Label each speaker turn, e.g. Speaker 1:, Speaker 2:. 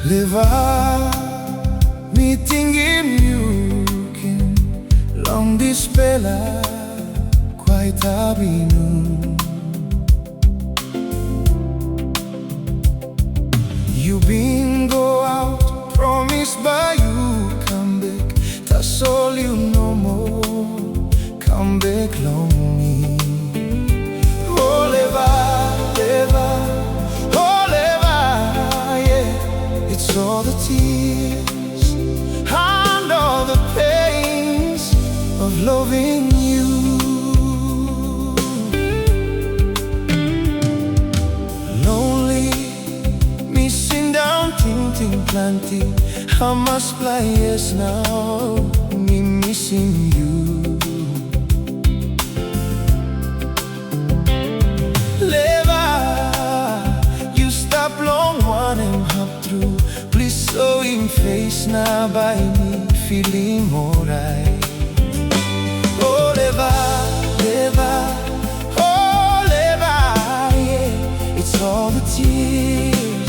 Speaker 1: Levar mitingimukin long dispela quai tabinu. You been go out, promised by you come back. That's all you no more, come back lonely. Oh, leva, oh, leva, yeah. It's all the tears and all the pains of loving you. Lonely, missing down, ting plenty. I must fly, yes, now, me missing you. You stop long one and hop through. Please so in face now by me feeling alright. Oh, leva, oh, leva, yeah. It's all the tears